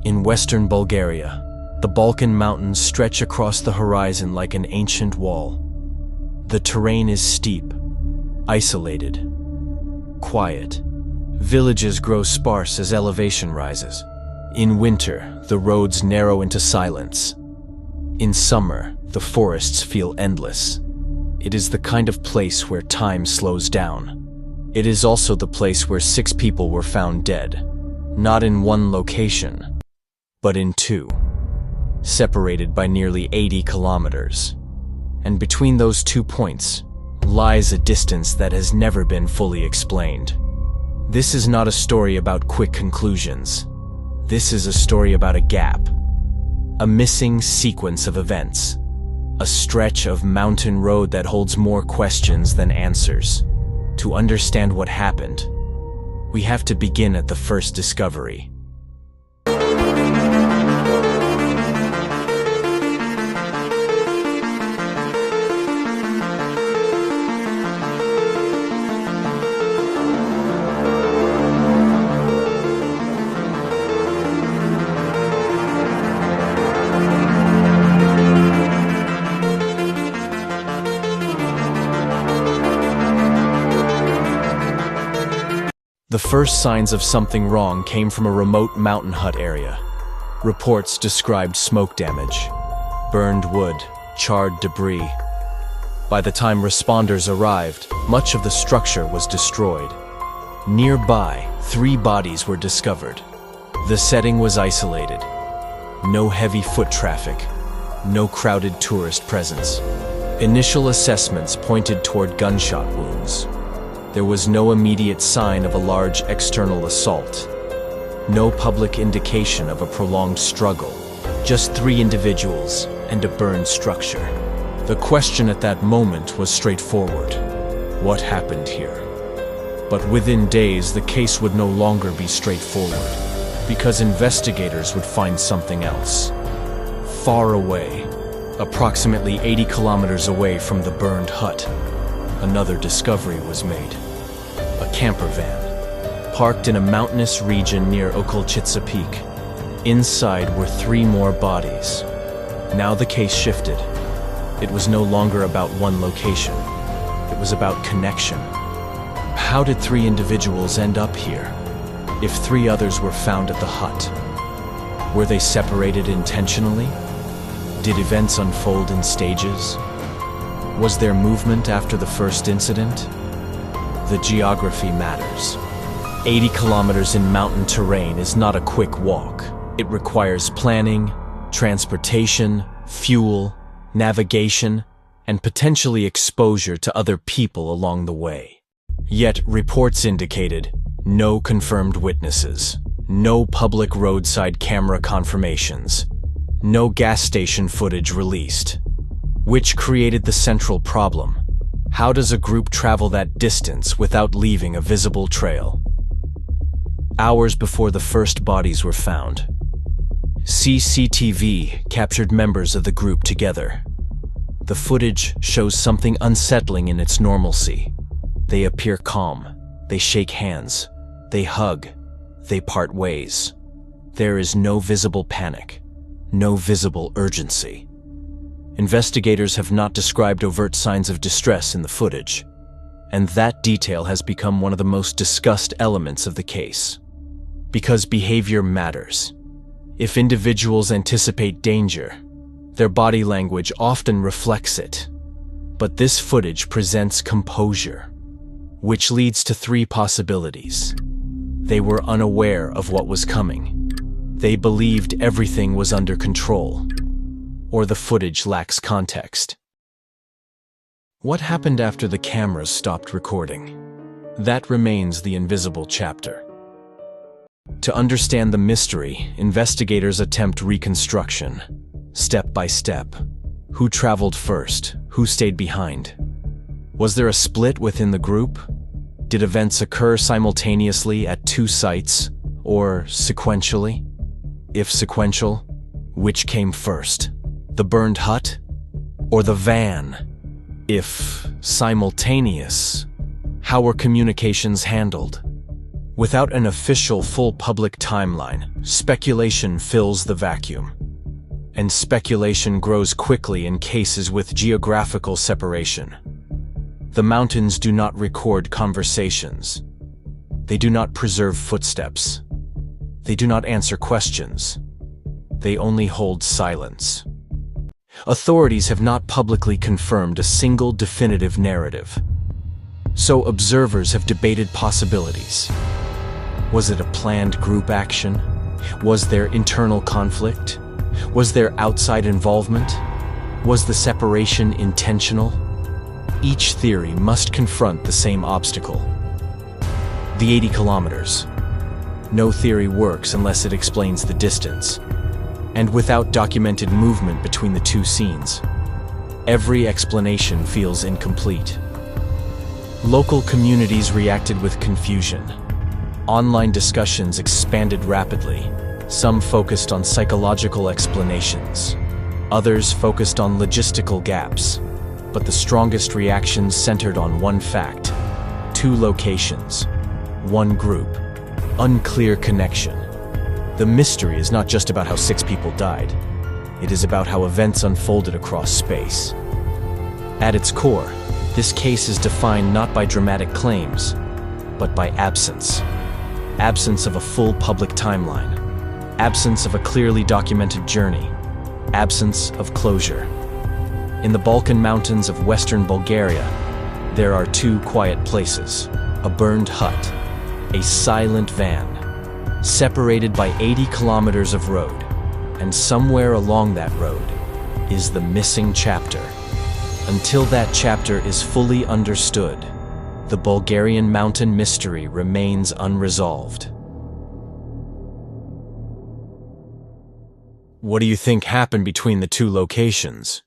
In western Bulgaria, the Balkan Mountains stretch across the horizon like an ancient wall. The terrain is steep, isolated, quiet. Villages grow sparse as elevation rises. In winter, the roads narrow into silence. In summer, the forests feel endless. It is the kind of place where time slows down. It is also the place where 6 people were found dead, not in one location, but in 2, separated by nearly 80 kilometers. And between those 2 points lies a distance that has never been fully explained. This is not a story about quick conclusions. This is a story about a gap, a missing sequence of events, a stretch of mountain road that holds more questions than answers. To understand what happened, we have to begin at the first discovery. The first signs of something wrong came from a remote mountain hut area. Reports described smoke damage, burned wood, charred debris. By the time responders arrived, much of the structure was destroyed. Nearby, 3 bodies were discovered. The setting was isolated. No heavy foot traffic, no crowded tourist presence. Initial assessments pointed toward gunshot wounds. There was no immediate sign of a large external assault. No public indication of a prolonged struggle. Just 3 individuals and a burned structure. The question at that moment was straightforward. What happened here? But within days, the case would no longer be straightforward, because investigators would find something else. Far away, approximately 80 kilometers away from the burned hut, another discovery was made. A camper van, parked in a mountainous region near Okolchitsa Peak. Inside were 3 more bodies. Now the case shifted. It was no longer about one location. It was about connection. How did 3 individuals end up here, if 3 others were found at the hut? Were they separated intentionally? Did events unfold in stages? Was there movement after the first incident? The geography matters. 80 kilometers in mountain terrain is not a quick walk. It requires planning, transportation, fuel, navigation, and potentially exposure to other people along the way. Yet reports indicated no confirmed witnesses, no public roadside camera confirmations, no gas station footage released. Which created the central problem. How does a group travel that distance without leaving a visible trail? Hours before the first bodies were found, CCTV captured members of the group together. The footage shows something unsettling in its normalcy. They appear calm, they shake hands, they hug, they part ways. There is no visible panic, no visible urgency. Investigators have not described overt signs of distress in the footage, and that detail has become one of the most discussed elements of the case. Because behavior matters. If individuals anticipate danger, their body language often reflects it. But this footage presents composure, which leads to 3 possibilities. They were unaware of what was coming. They believed everything was under control. Or the footage lacks context. What happened after the cameras stopped recording? That remains the invisible chapter. To understand the mystery, investigators attempt reconstruction, step by step. Who traveled first? Who stayed behind? Was there a split within the group? Did events occur simultaneously at 2 sites, or sequentially? If sequential, which came first? The burned hut, or the van? If simultaneous, how were communications handled? Without an official full public timeline, speculation fills the vacuum. And speculation grows quickly in cases with geographical separation. The mountains do not record conversations. They do not preserve footsteps. They do not answer questions. They only hold silence. Authorities have not publicly confirmed a single definitive narrative. So observers have debated possibilities. Was it a planned group action? Was there internal conflict? Was there outside involvement? Was the separation intentional? Each theory must confront the same obstacle. The 80 kilometers. No theory works unless it explains the distance. And without documented movement between the two scenes, every explanation feels incomplete. Local communities reacted with confusion. Online discussions expanded rapidly. Some focused on psychological explanations. Others focused on logistical gaps. But the strongest reactions centered on one fact: 2 locations, 1 group, unclear connection. The mystery is not just about how 6 people died. It is about how events unfolded across space. At its core, this case is defined not by dramatic claims, but by absence. Absence of a full public timeline. Absence of a clearly documented journey. Absence of closure. In the Balkan Mountains of western Bulgaria, there are 2 quiet places: a burned hut, a silent van, separated by 80 kilometers of road, and somewhere along that road is the missing chapter. Until that chapter is fully understood, the Bulgarian Mountain Mystery remains unresolved. What do you think happened between the 2 locations?